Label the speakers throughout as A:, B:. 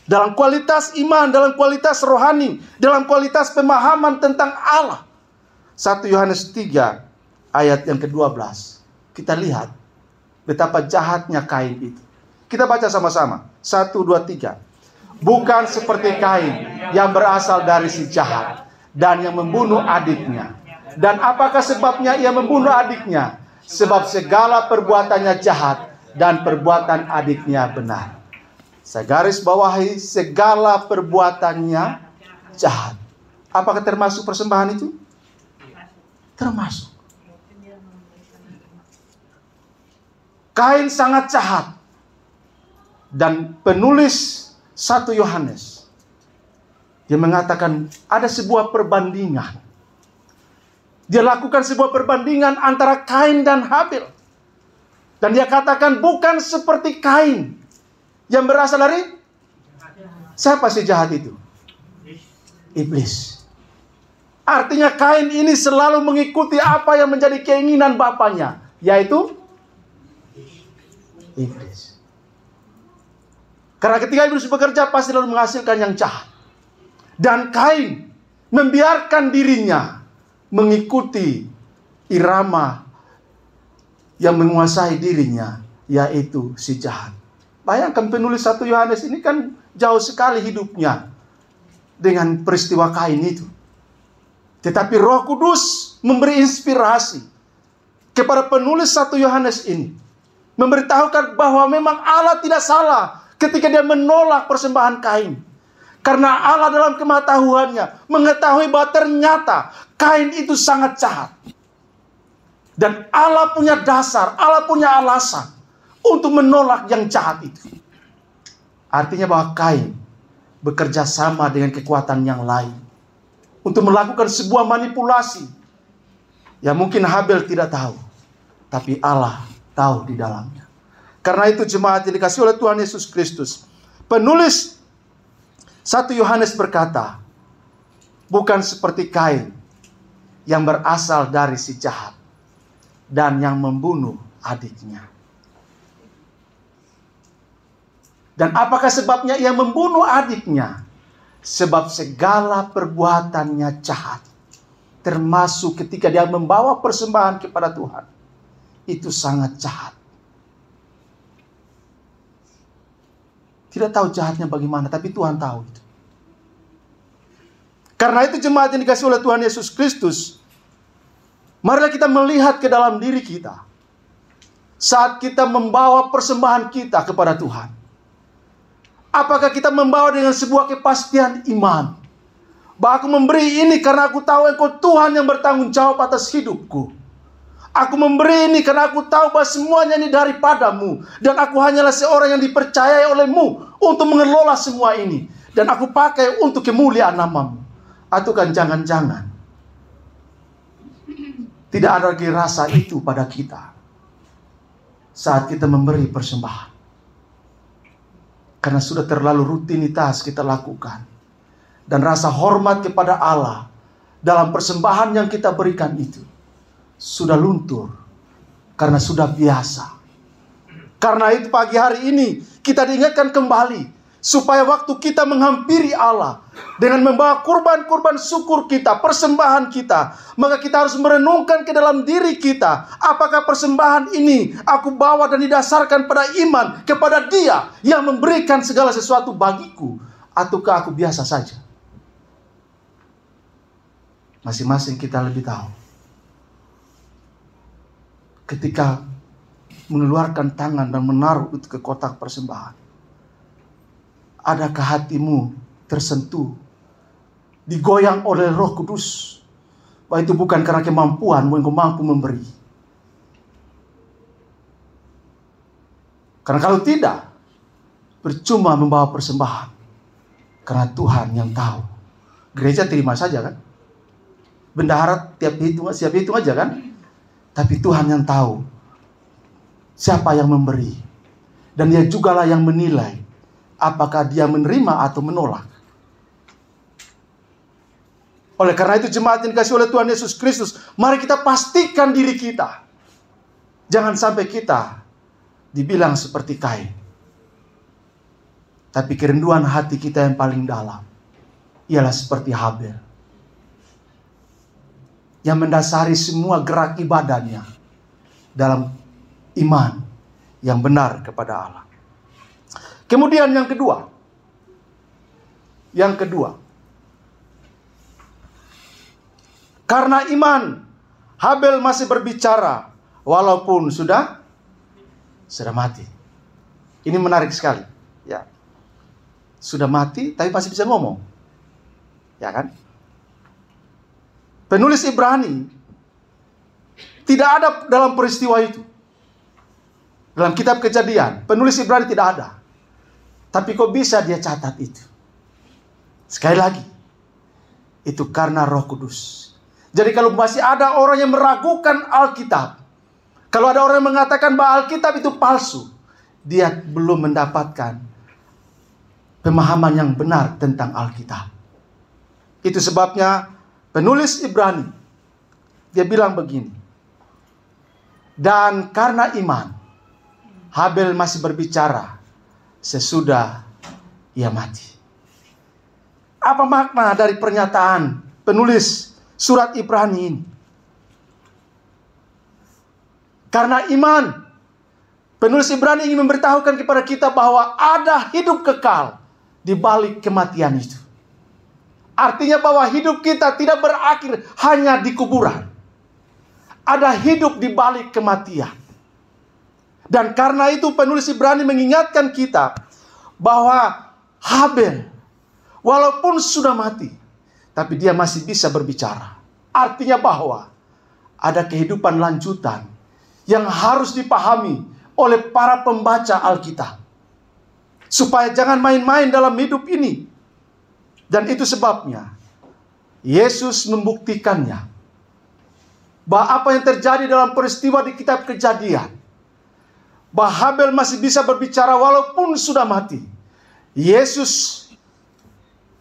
A: dalam kualitas iman, dalam kualitas rohani, dalam kualitas pemahaman tentang Allah. 1 Yohanes 3 ayat yang ke-12. Kita lihat betapa jahatnya Kain itu. Kita baca sama-sama. 1, 2, 3. Bukan seperti Kain yang berasal dari si jahat dan yang membunuh adiknya. Dan apakah sebabnya ia membunuh adiknya? Sebab segala perbuatannya jahat dan perbuatan adiknya benar. Saya garis bawahi, segala perbuatannya jahat. Apakah termasuk persembahan itu? Termasuk. Kain sangat jahat. Dan penulis 1 Yohanes, dia mengatakan ada sebuah perbandingan. Dia lakukan sebuah perbandingan antara Kain dan Habil. Dan dia katakan bukan seperti Kain yang berasal dari siapa sih jahat itu? Iblis. Artinya Kain ini selalu mengikuti apa yang menjadi keinginan bapaknya, yaitu iblis. Karena ketika iblis bekerja pasti lalu menghasilkan yang jahat. Dan Kain membiarkan dirinya mengikuti irama yang menguasai dirinya, yaitu si jahat. Bayangkan penulis 1 Yohanes ini kan jauh sekali hidupnya dengan peristiwa Kain itu. Tetapi Roh Kudus memberi inspirasi kepada penulis 1 Yohanes ini, memberitahukan bahwa memang Allah tidak salah ketika dia menolak persembahan Kain. Karena Allah dalam kematahuannya mengetahui bahwa ternyata Kain itu sangat jahat. Dan Allah punya dasar, Allah punya alasan untuk menolak yang jahat itu. Artinya bahwa Kain bekerja sama dengan kekuatan yang lain untuk melakukan sebuah manipulasi yang mungkin Habil tidak tahu, tapi Allah tahu di dalamnya. Karena itu jemaat yang dikasihi oleh Tuhan Yesus Kristus, penulis 1 Yohanes berkata, bukan seperti Kain yang berasal dari si jahat dan yang membunuh adiknya. Dan apakah sebabnya ia membunuh adiknya? Sebab segala perbuatannya jahat, termasuk ketika dia membawa persembahan kepada Tuhan, itu sangat jahat. Tidak tahu jahatnya bagaimana, tapi Tuhan tahu itu. Karena itu jemaat yang dikasihi oleh Tuhan Yesus Kristus, marilah kita melihat ke dalam diri kita saat kita membawa persembahan kita kepada Tuhan. Apakah kita membawa dengan sebuah kepastian iman, bahwa aku memberi ini karena aku tahu Engkau Tuhan yang bertanggung jawab atas hidupku. Aku memberi ini karena aku tahu bahwa semuanya ini daripadamu, dan aku hanyalah seorang yang dipercayai olehmu untuk mengelola semua ini, dan aku pakai untuk kemuliaan namamu. Atau kan jangan-jangan tidak ada lagi rasa itu pada kita saat kita memberi persembahan, karena sudah terlalu rutinitas kita lakukan, dan rasa hormat kepada Allah dalam persembahan yang kita berikan itu sudah luntur karena sudah biasa. Karena itu pagi hari ini kita diingatkan kembali supaya waktu kita menghampiri Allah dengan membawa kurban-kurban syukur kita, persembahan kita, maka kita harus merenungkan ke dalam diri kita, apakah persembahan ini aku bawa dan didasarkan pada iman kepada Dia yang memberikan segala sesuatu bagiku, ataukah aku biasa saja? Masing-masing kita lebih tahu. Ketika mengeluarkan tangan dan menaruh itu ke kotak persembahan, adakah hatimu tersentuh, digoyang oleh Roh Kudus, bahwa itu bukan karena kemampuanmu engkau mampu memberi? Karena kalau tidak, percuma membawa persembahan, karena Tuhan yang tahu. Gereja terima saja kan, bendahara siap hitung aja kan. Tapi Tuhan yang tahu siapa yang memberi. Dan Dia jugalah yang menilai apakah dia menerima atau menolak. Oleh karena itu jemaat yang dikasihi oleh Tuhan Yesus Kristus, mari kita pastikan diri kita. Jangan sampai kita dibilang seperti Kain. Tapi kerinduan hati kita yang paling dalam ialah seperti Habel, yang mendasari semua gerak ibadahnya dalam iman yang benar kepada Allah. Kemudian yang kedua, karena iman, Habel masih berbicara walaupun sudah mati. Ini menarik sekali, ya. Sudah mati tapi masih bisa ngomong. Ya kan? Penulis Ibrani tidak ada dalam peristiwa itu. Dalam kitab Kejadian, penulis Ibrani tidak ada. Tapi kok bisa dia catat itu? Sekali lagi, itu karena Roh Kudus. Jadi kalau masih ada orang yang meragukan Alkitab, kalau ada orang yang mengatakan bahwa Alkitab itu palsu, dia belum mendapatkan pemahaman yang benar tentang Alkitab. Itu sebabnya penulis Ibrani, dia bilang begini. Dan karena iman, Habel masih berbicara sesudah ia mati. Apa makna dari pernyataan penulis surat Ibrani ini? Karena iman, penulis Ibrani ingin memberitahukan kepada kita bahwa ada hidup kekal di balik kematian itu. Artinya bahwa hidup kita tidak berakhir hanya di kuburan. Ada hidup di balik kematian. Dan karena itu penulis Ibrani mengingatkan kita bahwa Habel walaupun sudah mati, tapi dia masih bisa berbicara. Artinya bahwa ada kehidupan lanjutan yang harus dipahami oleh para pembaca Alkitab. Supaya jangan main-main dalam hidup ini. Dan itu sebabnya Yesus membuktikannya. Bahwa apa yang terjadi dalam peristiwa di kitab Kejadian, bahwa Habel masih bisa berbicara walaupun sudah mati. Yesus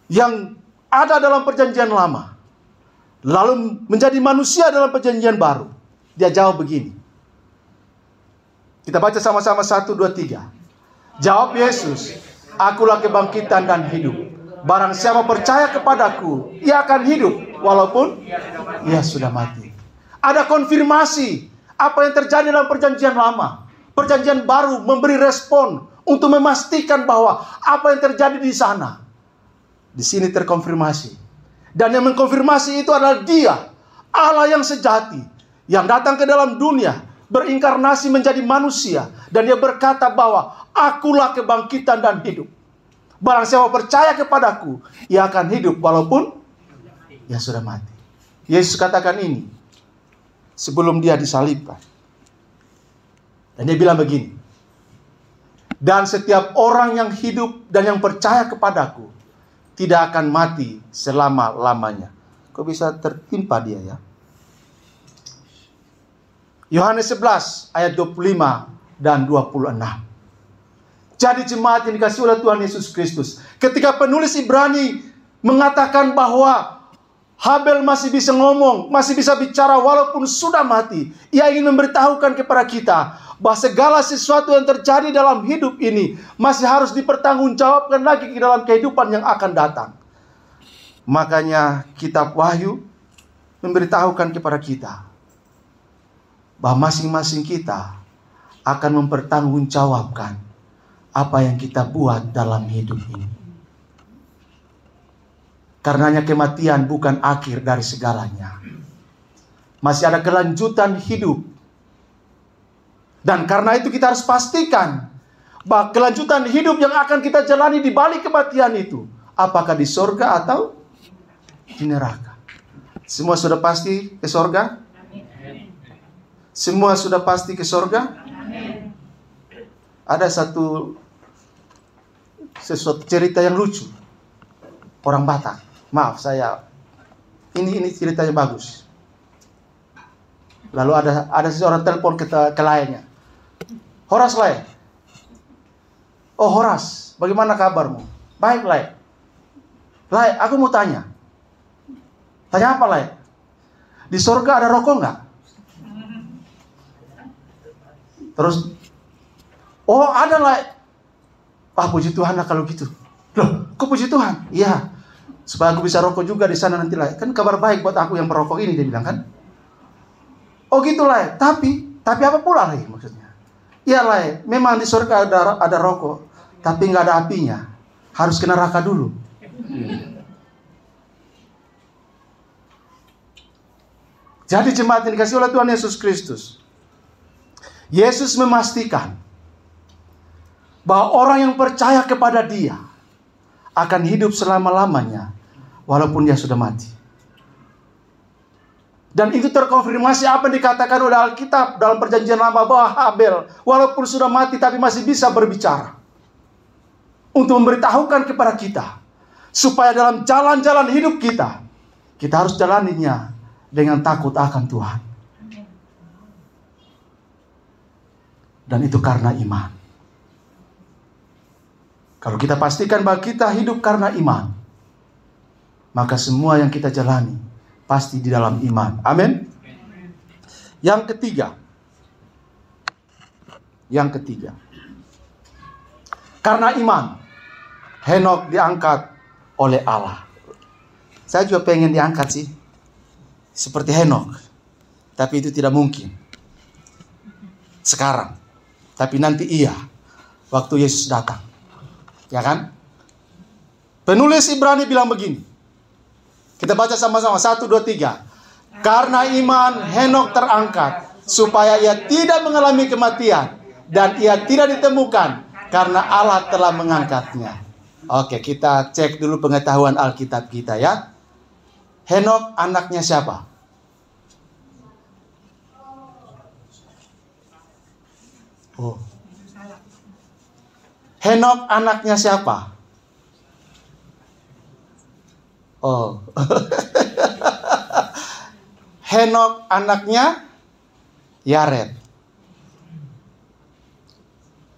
A: yang ada dalam perjanjian lama, lalu menjadi manusia dalam perjanjian baru. Dia jawab begini. Kita baca sama-sama 1, 2, 3. Jawab Yesus, akulah kebangkitan dan hidup. Barang siapa percaya kepadaku, ia akan hidup walaupun ia sudah mati. Ada konfirmasi apa yang terjadi dalam perjanjian lama. Perjanjian baru memberi respon untuk memastikan bahwa apa yang terjadi di sana, di sini terkonfirmasi. Dan yang mengkonfirmasi itu adalah Dia, Allah yang sejati, yang datang ke dalam dunia, berinkarnasi menjadi manusia. Dan Dia berkata bahwa akulah kebangkitan dan hidup. Barang siapa percaya kepadaku, ia akan hidup walaupun ia sudah mati. Yesus katakan ini sebelum Dia disalibkan. Dan Dia bilang begini. Dan setiap orang yang hidup dan yang percaya kepadaku tidak akan mati selama-lamanya. Kok bisa tertimpa dia ya? Yohanes 11 ayat 25 dan 26. Jadi jemaat yang dikasihi oleh Tuhan Yesus Kristus, ketika penulis Ibrani mengatakan bahwa Habel masih bisa ngomong, masih bisa bicara walaupun sudah mati, ia ingin memberitahukan kepada kita bahwa segala sesuatu yang terjadi dalam hidup ini masih harus dipertanggungjawabkan lagi ke dalam kehidupan yang akan datang. Makanya kitab Wahyu memberitahukan kepada kita bahwa masing-masing kita akan mempertanggungjawabkan apa yang kita buat dalam hidup ini. Karenanya kematian bukan akhir dari segalanya. Masih ada kelanjutan hidup. Dan karena itu kita harus pastikan bahwa kelanjutan hidup yang akan kita jalani di balik kematian itu, apakah di sorga atau di neraka. Semua sudah pasti ke sorga? Semua sudah pasti ke sorga? Ada sesuatu cerita yang lucu. Orang Batak. Maaf, ini ceritanya bagus. Lalu ada seseorang telepon ke lainnya. Horas, Lai. Oh, Horas, bagaimana kabarmu? Baik, Lai. Lai, aku mau tanya. Tanya apa, Lai? Di sorga ada rokok nggak? Terus, oh ada, Lai. Wah, puji Tuhan lah kalau gitu. Loh, kok puji Tuhan? Iya, supaya aku bisa rokok juga di sana nanti lah. Kan kabar baik buat aku yang perokok ini, dia bilang kan. Oh gitulah. Tapi apa pula lagi maksudnya? Iyalah, memang di surga ada rokok, tapi nggak ada apinya. Harus ke neraka dulu. Jadi jemaat yang dikasih oleh Tuhan Yesus Kristus, Yesus memastikan bahwa orang yang percaya kepada Dia akan hidup selama-lamanya walaupun dia sudah mati. Dan itu terkonfirmasi apa yang dikatakan oleh Alkitab dalam Perjanjian Lama, bahwa Habel walaupun sudah mati tapi masih bisa berbicara untuk memberitahukan kepada kita supaya dalam jalan-jalan hidup kita harus jalaninya dengan takut akan Tuhan. Dan itu karena iman. Kalau kita pastikan bahwa kita hidup karena iman, maka semua yang kita jalani pasti di dalam iman. Amin. Yang ketiga. Karena iman, Henokh diangkat oleh Allah. Saya juga pengen diangkat sih, seperti Henokh. Tapi itu tidak mungkin sekarang. Tapi nanti iya, waktu Yesus datang. Ya kan? Penulis Ibrani bilang begini. Kita baca sama-sama. 1, 2, 3. Karena iman Henokh terangkat supaya ia tidak mengalami kematian, dan ia tidak ditemukan karena Allah telah mengangkatnya. Oke, kita cek dulu pengetahuan Alkitab kita ya. Henokh anaknya siapa? Oh. Henokh anaknya siapa? Oh. Henokh anaknya Yared.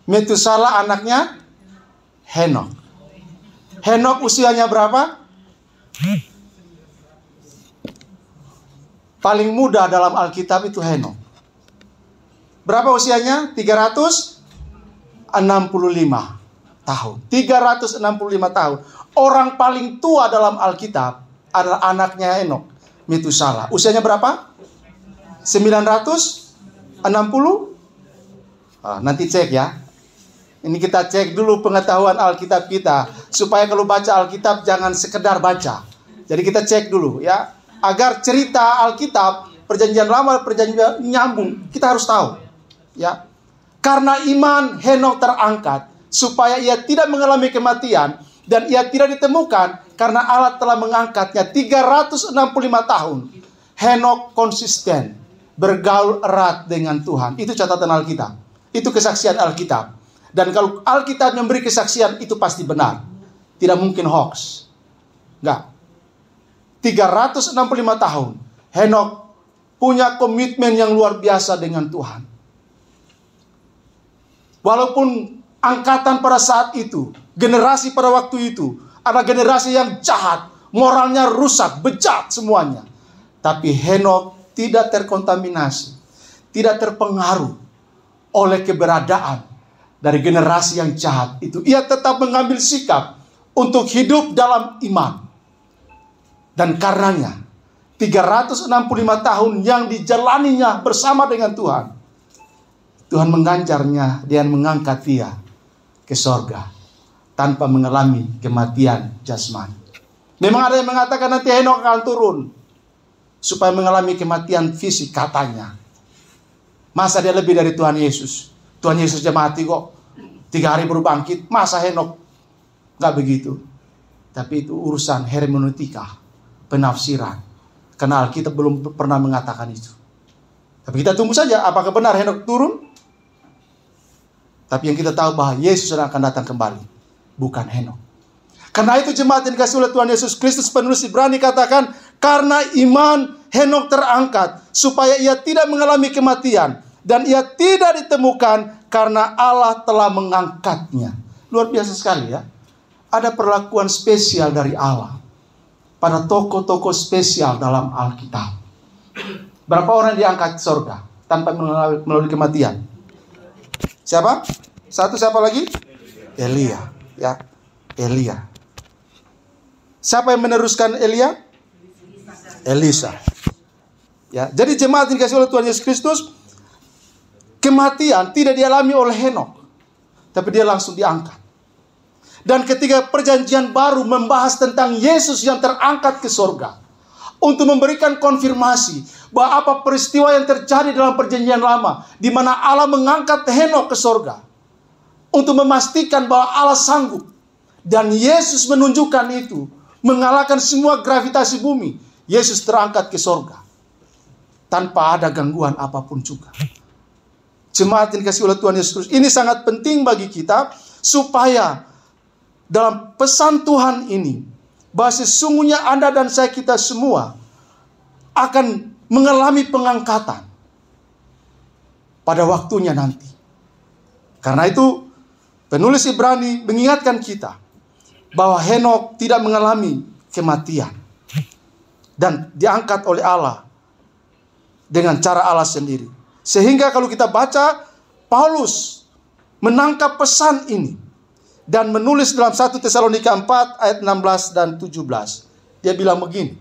A: Metusala anaknya Henokh. Henokh usianya berapa? Paling muda dalam Alkitab itu Henokh. Berapa usianya? 365 tahun. 365 tahun. Orang paling tua dalam Alkitab adalah anaknya Henokh, Metusala. Usianya berapa? 960? Nanti cek ya. Ini kita cek dulu pengetahuan Alkitab kita, supaya kalau baca Alkitab jangan sekedar baca. Jadi kita cek dulu ya, agar cerita Alkitab, Perjanjian Lama, Perjanjian nyambung. Kita harus tahu ya. Karena iman Henokh terangkat supaya ia tidak mengalami kematian, dan ia tidak ditemukan karena Allah telah mengangkatnya. 365 tahun Henokh konsisten bergaul erat dengan Tuhan. Itu catatan Alkitab. Itu kesaksian Alkitab. Dan kalau Alkitab memberi kesaksian, itu pasti benar. Tidak mungkin hoax. Enggak. 365 tahun Henokh punya komitmen yang luar biasa dengan Tuhan. Walaupun angkatan pada saat itu, generasi pada waktu itu, ada generasi yang jahat, moralnya rusak, bejat semuanya. Tapi Henokh tidak terkontaminasi, tidak terpengaruh oleh keberadaan dari generasi yang jahat itu. Ia tetap mengambil sikap untuk hidup dalam iman. Dan karenanya 365 tahun yang dijalaninya bersama dengan Tuhan, Tuhan mengganjarnya dan mengangkat dia ke sorga tanpa mengalami kematian jasmani. Memang ada yang mengatakan nanti Henokh akan turun supaya mengalami kematian fisik katanya. Masa dia lebih dari Tuhan Yesus? Tuhan Yesus dia mati kok, 3 hari baru bangkit. Masa Henokh? Gak begitu. Tapi itu urusan hermeneutika, penafsiran. Karena Alkitab belum pernah mengatakan itu. Tapi kita tunggu saja apakah benar Henokh turun. Tapi yang kita tahu bahwa Yesus akan datang kembali, bukan Henokh. Karena itu jemaat yang dikasih oleh Tuhan Yesus Kristus, penulis Ibrani katakan, karena iman Henokh terangkat supaya ia tidak mengalami kematian, dan ia tidak ditemukan karena Allah telah mengangkatnya. Luar biasa sekali ya. Ada perlakuan spesial dari Allah pada tokoh-tokoh spesial dalam Alkitab. Berapa orang diangkat ke surga tanpa melalui kematian? Siapa? Satu, siapa lagi? Elia, ya. Elia. Siapa yang meneruskan Elia? Elisa. Ya, jadi jemaat yang dikasihi oleh Tuhan Yesus Kristus, kematian tidak dialami oleh Henokh, tapi dia langsung diangkat. Dan ketika perjanjian baru membahas tentang Yesus yang terangkat ke surga, untuk memberikan konfirmasi bahwa apa peristiwa yang terjadi dalam perjanjian lama, di mana Allah mengangkat Henokh ke surga, untuk memastikan bahwa Allah sanggup. Dan Yesus menunjukkan itu, mengalahkan semua gravitasi bumi. Yesus terangkat ke surga tanpa ada gangguan apapun juga. Jemaat yang dikasihi oleh Tuhan Yesus Kristus, ini sangat penting bagi kita, supaya dalam pesan Tuhan ini, bahwa sesungguhnya Anda dan saya, kita semua akan mengalami pengangkatan pada waktunya nanti. Karena itu penulis Ibrani mengingatkan kita bahwa Henokh tidak mengalami kematian dan diangkat oleh Allah dengan cara Allah sendiri. Sehingga kalau kita baca, Paulus menangkap pesan ini dan menulis dalam 1 Tesalonika 4 ayat 16 dan 17. Dia bilang begini.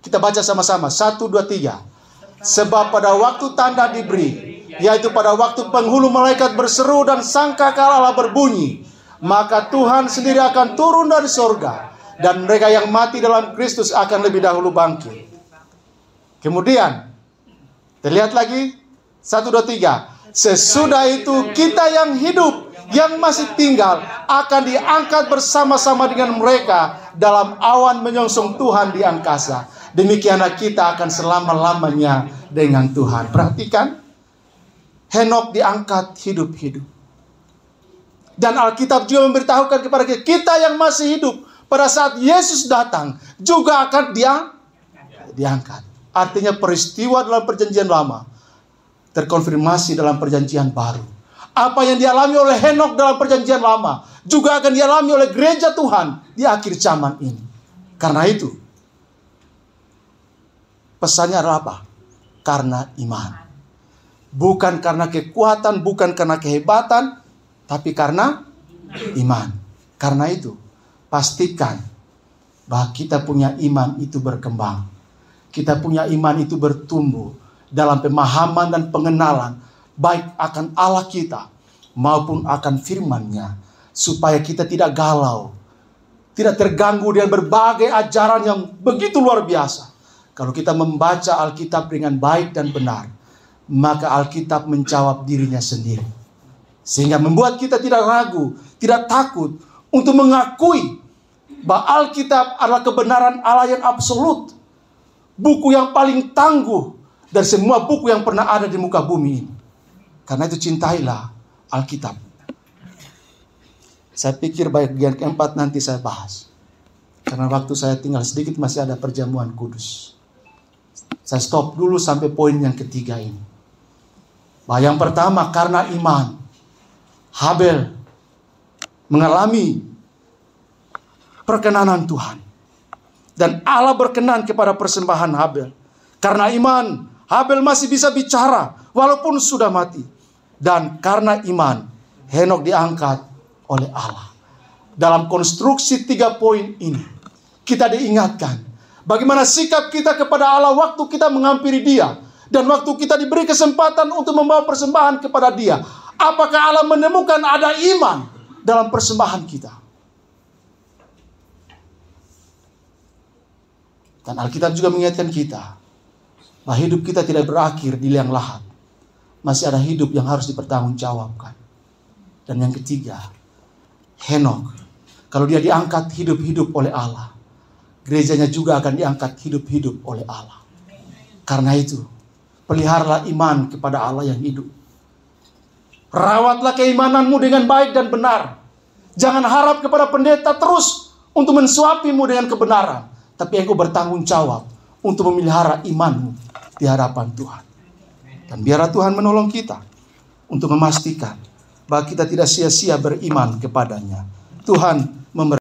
A: Kita baca sama-sama. 1, 2, 3. Sebab pada waktu tanda diberi, yaitu pada waktu penghulu malaikat berseru dan sangkakala Allah berbunyi, maka Tuhan sendiri akan turun dari surga, dan mereka yang mati dalam Kristus akan lebih dahulu bangkit. Kemudian terlihat lagi 1, 2, 3. Sesudah itu kita yang hidup, yang masih tinggal, akan diangkat bersama-sama dengan mereka dalam awan menyongsong Tuhan di angkasa. Demikianlah kita akan selama-lamanya dengan Tuhan. Perhatikan, Henokh diangkat hidup-hidup. Dan Alkitab juga memberitahukan kepada kita yang masih hidup, pada saat Yesus datang juga akan diangkat. Artinya peristiwa dalam perjanjian lama terkonfirmasi dalam perjanjian baru. Apa yang dialami oleh Henokh dalam perjanjian lama juga akan dialami oleh gereja Tuhan di akhir zaman ini. Karena itu, pesannya adalah apa? Karena iman. Bukan karena kekuatan, bukan karena kehebatan, tapi karena iman. Karena itu, pastikan bahwa kita punya iman itu berkembang. Kita punya iman itu bertumbuh dalam pemahaman dan pengenalan, baik akan Allah kita maupun akan firman-Nya, supaya kita tidak galau, tidak terganggu dengan berbagai ajaran yang begitu luar biasa. Kalau kita membaca Alkitab dengan baik dan benar, maka Alkitab menjawab dirinya sendiri. Sehingga membuat kita tidak ragu, tidak takut untuk mengakui bahwa Alkitab adalah kebenaran Allah yang absolut. Buku yang paling tangguh dari semua buku yang pernah ada di muka bumi ini. Karena itu cintailah Alkitab. Saya pikir bagian keempat nanti saya bahas. Karena waktu saya tinggal sedikit, masih ada perjamuan kudus. Saya stop dulu sampai poin yang ketiga ini. Bahwa yang pertama, karena iman, Habel mengalami perkenanan Tuhan. Dan Allah berkenan kepada persembahan Habel. Karena iman, Habel masih bisa bicara walaupun sudah mati. Dan karena iman, Henokh diangkat oleh Allah. Dalam konstruksi 3 poin ini, kita diingatkan bagaimana sikap kita kepada Allah waktu kita menghampiri Dia, dan waktu kita diberi kesempatan untuk membawa persembahan kepada Dia. Apakah Allah menemukan ada iman dalam persembahan kita? Dan Alkitab juga mengingatkan kita bahwa hidup kita tidak berakhir di liang lahat. Masih ada hidup yang harus dipertanggungjawabkan. Dan yang ketiga, Henokh, kalau dia diangkat hidup-hidup oleh Allah, gerejanya juga akan diangkat hidup-hidup oleh Allah. Karena itu, peliharalah iman kepada Allah yang hidup. Rawatlah keimananmu dengan baik dan benar. Jangan harap kepada pendeta terus untuk mensuapimu dengan kebenaran, tapi engkau bertanggung jawab untuk memelihara imanmu di hadapan Tuhan. Dan biarlah Tuhan menolong kita untuk memastikan bahwa kita tidak sia-sia beriman kepadanya. Tuhan memberkati.